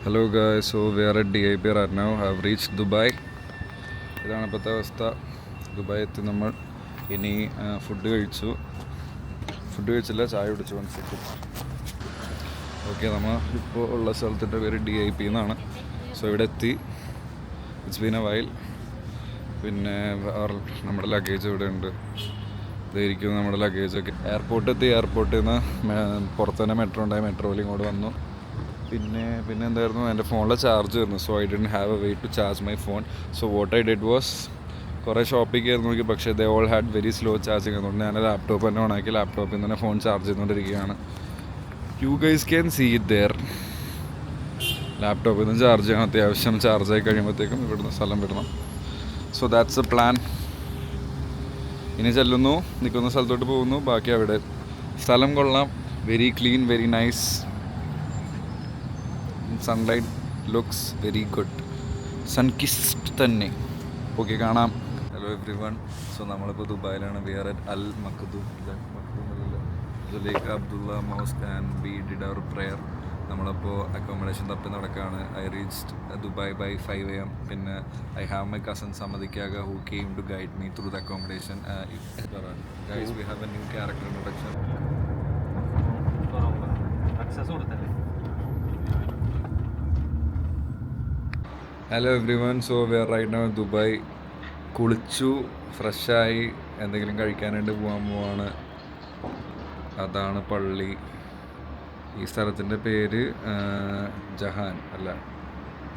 Hello guys, so we are at DIP right now. I have reached Dubai. ഇതാണ് ഇപ്പോഴത്തെ അവസ്ഥ. Dubai എത്തി നമ്മൾ. ഇനി ഫുഡ് കഴിച്ചില്ല, ചായ കുടിച്ചു. 1 സെക്കൻഡ്. ഓക്കെ, നമ്മൾ ഇപ്പോൾ ഉള്ള സ്ഥലത്തിൻ്റെ പേര് DIP എന്നാണ്. സോ ഇവിടെ എത്തി. It's been A while. പിന്നെ നമ്മുടെ ലഗേജ് ഇവിടെ ഉണ്ട്. ഇതായിരിക്കും നമ്മുടെ ലഗേജൊക്കെ. എയർപോർട്ടിൽ നിന്ന് പുറത്ത് തന്നെ മെട്രോ ഉണ്ടായി. മെട്രോയിൽ ഇങ്ങോട്ട് വന്നു. പിന്നെ എന്തായിരുന്നു, എൻ്റെ ഫോണിലെ ചാർജ് വരുന്നു. So I didn't have a way to charge my phone. So what I did was, കുറേ ഷോപ്പിംഗ് ആയിരുന്നു നോക്കി, പക്ഷേ they all had very slow charging. അതുകൊണ്ട് ഞാൻ ലാപ്ടോപ്പ് തന്നെ ഓണാക്കി ലാപ്ടോപ്പിൽ നിന്ന് തന്നെ ഫോൺ ചാർജ് ചെയ്തുകൊണ്ടിരിക്കുകയാണ്. You guys can see it there. ലാപ്ടോപ്പിൽ നിന്ന് ചാർജ് ചെയ്യണം. അത്യാവശ്യം ചാർജായി കഴിയുമ്പോഴത്തേക്കും ഇവിടുന്ന് സ്ഥലം വിടണം. So that's a plan. ഇനി ചെല്ലുന്നു, നിൽക്കുന്ന സ്ഥലത്തോട്ട് പോകുന്നു, ബാക്കി അവിടെ. സ്ഥലം കൊള്ളാം, very clean, very nice. Sunlight looks very good. Sunkissed തന്നെ. ഓക്കെ, കാണാം. Hello everyone. സോ നമ്മളിപ്പോൾ ദുബായിലാണ്. We are at Al Makhdoom. Lake Abdullah mosque and we did our prayer. നമ്മളിപ്പോൾ അക്കോമഡേഷൻ തപ്പി നടക്കുകയാണ്. I reached Dubai by 5 AM. പിന്നെ I have my cousin സമദിക്കാക who came to guide me through the accommodation. Guys, we have a new character introduction. Hello everyone. So we are right now Dubai. കുളിച്ചു, ഫ്രഷായി, എന്തെങ്കിലും കഴിക്കാനായിട്ട് പോവാണ്. അതാണ് പള്ളി. ഈ സ്ഥലത്തിൻ്റെ പേര് ജഹാൻ അല്ല,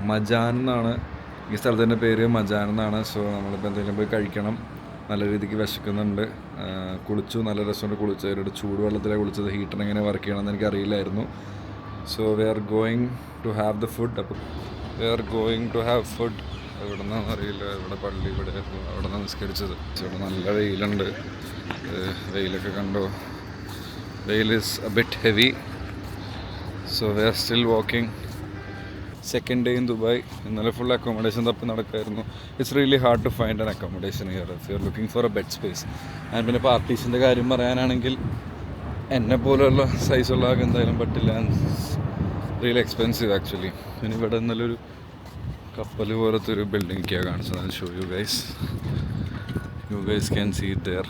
മജാൻ എന്നാണ്. ഈ സ്ഥലത്തിൻ്റെ പേര് മജാൻ എന്നാണ്. സോ നമ്മളിപ്പോൾ എന്തെങ്കിലും പോയി കഴിക്കണം. നല്ല രീതിക്ക് വിശക്കുന്നുണ്ട്. കുളിച്ചു, നല്ല രസമുണ്ട്. കുളിച്ചവരുടെ ചൂടുവെള്ളത്തിലാണ് കുളിച്ചത്. ഹീറ്റർ എങ്ങനെ വർക്ക് ചെയ്യണമെന്ന് എനിക്കറിയില്ലായിരുന്നു. So we are going to have the food. അപ്പോൾ എവിടെ നിന്നാണെന്ന് അറിയില്ല. ഇവിടെ പള്ളി ഇവിടെ അവിടെ നിന്ന് നിസ്കരിച്ചത്. ഇവിടെ നല്ല വെയിലുണ്ട്. വെയിലൊക്കെ കണ്ടോ? വെയിൽ is a bit heavy. So we are still walking. Second day in Dubai. ഇന്നലെ ഫുൾ അക്കോമഡേഷൻ തപ്പി നടക്കായിരുന്നു. It's really hard to find an accommodation here if you are looking for a bed space. And പിന്നെ പാർട്ടീഷൻ്റെ കാര്യം പറയാനാണെങ്കിൽ എന്നെ പോലെയുള്ള സൈസുള്ള ആൾക്ക് എന്തായാലും പറ്റില്ല. Really expensive actually. പിന്നെ ഇവിടെ നല്ലൊരു കപ്പൽ പോലത്തെ ഒരു ബിൽഡിങ്ങൊക്കെയാണ് കാണിച്ചത്. ഞാൻ show you guys can see it there.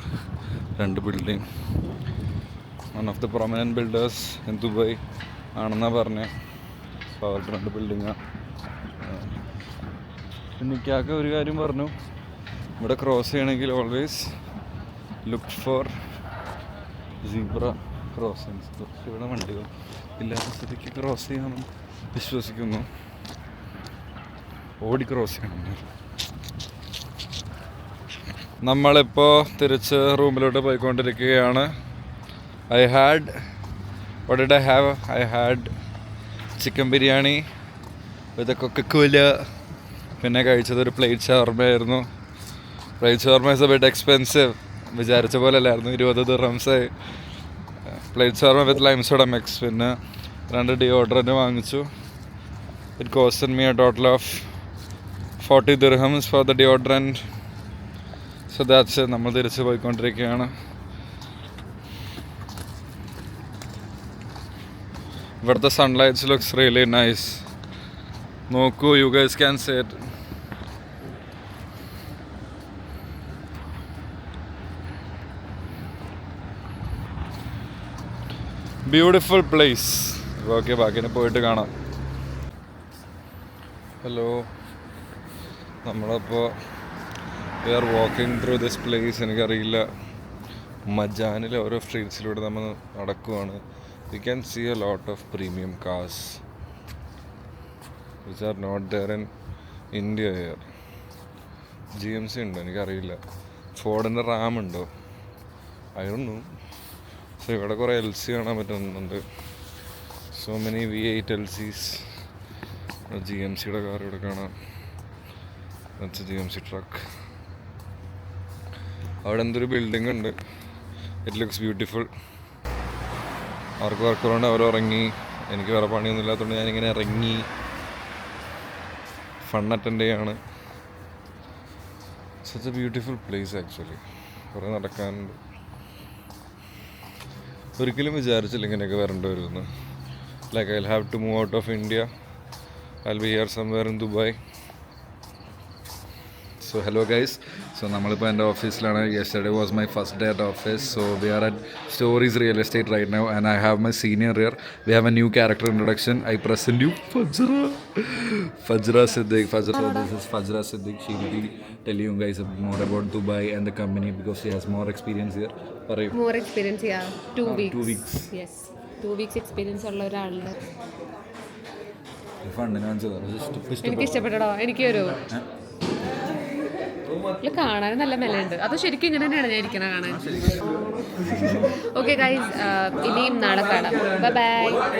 2 building. One of the prominent builders in Dubai ആണെന്നാണ് പറഞ്ഞത്. അപ്പോൾ അവരുടെ 2 ബിൽഡിങ്ങാണ്. പിന്നെ എനിക്കൊക്കെ ഒരു കാര്യം പറഞ്ഞു, ഇവിടെ ക്രോസ് ചെയ്യണമെങ്കിൽ always look for zebra crossings. ഇവിടെ വണ്ടികൾ ഇല്ലാത്ത സ്ഥിതിക്ക് ക്രോസ് ചെയ്യാമെന്ന് വിശ്വസിക്കുന്നു. ഓടി ക്രോസ് ചെയ്യണം. നമ്മളിപ്പോൾ തിരിച്ച് റൂമിലോട്ട് പോയിക്കൊണ്ടിരിക്കുകയാണ്. I had chicken biryani with Coca Cola. പിന്നെ കഴിച്ചത് ഒരു പ്ലേറ്റ് ഷവർമയായിരുന്നു. Plate shawarma is a bit expensive. വിചാരിച്ച പോലെ അല്ലായിരുന്നു. 20 dirhams plate shawarma with lime soda mix. പിന്നെ 2 ഡിയോഡ്രൻറ്റ് വാങ്ങിച്ചു. It costed me a total of 40 dirhams for the deodorant. So that's it. നമ്മൾ തിരിച്ച് പോയിക്കൊണ്ടിരിക്കുകയാണ്. ഇവിടുത്തെ സൺലൈറ്റ്സ് ലുക്സ് റിയലി നൈസ്. നോക്കൂ, you guys can see it. Beautiful place. Okay, ബാക്കിനെ പോയിട്ട് കാണാം. ഹലോ, നമ്മളപ്പോൾ we are walking through this place. എനിക്കറിയില്ല, മജാനിലെ ഓരോ സ്ട്രീറ്റ്സിലൂടെ നമ്മൾ നടക്കുവാണ്. You can see a lot of premium cars which are not there in India here. GMC ഉണ്ടോ എനിക്കറിയില്ല. ഫോർഡിൻ്റെ റാം ഉണ്ടോ ഐ ഡോണ്ട് നോ. സോ ഇവിടെ കുറേ LC കാണാൻ പറ്റുന്നുണ്ട്. So many V8 LCs. GMCയുടെ കാർ ഇവിടെ കാണാം. GMC truck. അവിടെ എന്തൊരു ബിൽഡിംഗ് ഉണ്ട്. It looks beautiful. അവർക്ക് വർക്കുകൊണ്ട് അവർ ഉറങ്ങി. എനിക്ക് വേറെ പണിയൊന്നും ഇല്ലാത്തതുകൊണ്ട് ഞാനിങ്ങനെ ഇറങ്ങി ഫൺ അറ്റൻഡ് ചെയ്യാണ്. Such a beautiful place actually. കുറേ നടക്കാനുണ്ട്. ഒരിക്കലും വിചാരിച്ചില്ല ഇങ്ങനെയൊക്കെ വരേണ്ടി വരുമെന്ന്. Like I will have to move out of India I'll be here somewhere in Dubai. So hello guys. So നമ്മളിപ്പോൾ എൻ്റെ ഓഫീസിലാണ്. Yesterday was my first day at office. So we are at Stories Real Estate right now and I have my senior here. We have a new character introduction. I present you Fajra Siddiq. This is Fajra Siddiq. She will be telling you guys more about Dubai and the company because she has more experience here. പറയൂ. More experience, yeah. 2 weeks. 2 weeks. Yes. 2 weeks experience ഉള്ള ഒരാളുടെ എനിക്ക് ഇഷ്ടപ്പെട്ടടോ. എനിക്കൊരു കാണാൻ നല്ല മെലുണ്ട്. അത് ശരിക്കും ഇങ്ങനെ തന്നെയാണ് ഞാൻ ഇരിക്കണ കാണാൻ. ഓക്കെ ഗൈസ്, ഇനിയും നാളെ കാണാം. Bye bye.